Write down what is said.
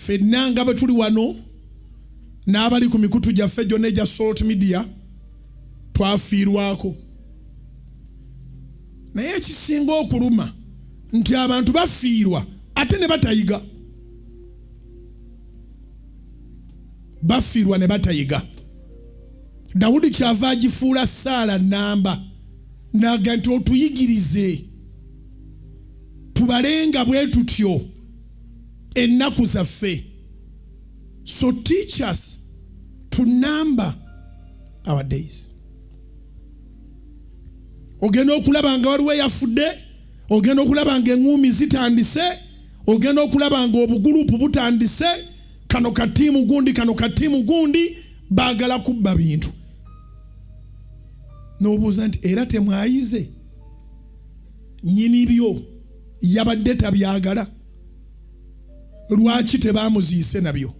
Ffenna nga bwe tuli wano n'abali ku mikutu gyaffe gyonna egya Salt Media twafiirwako. Naye ekisinga okuluma nti abantu bafiirwa ate ne batayiga. Bafiirwa ne batayiga. Dawudi kyava agifuula Saala nnamba n'aga nti otuyigirize tubalenga bwe tutyo ennaku zaffe. So teach us to number our days. Ogenda okulaba nga waliwo eyafudde, ogenda okulaba nga eŋŋuumi zitandise, ogenda okulaba nga obugulupu butandise, kano katiimu gundi baagala kubba bintu. N'obuuza nti era temwayize? Nnyini byo yabadde tabyagala. Lwaki tebaamuziise nabyo?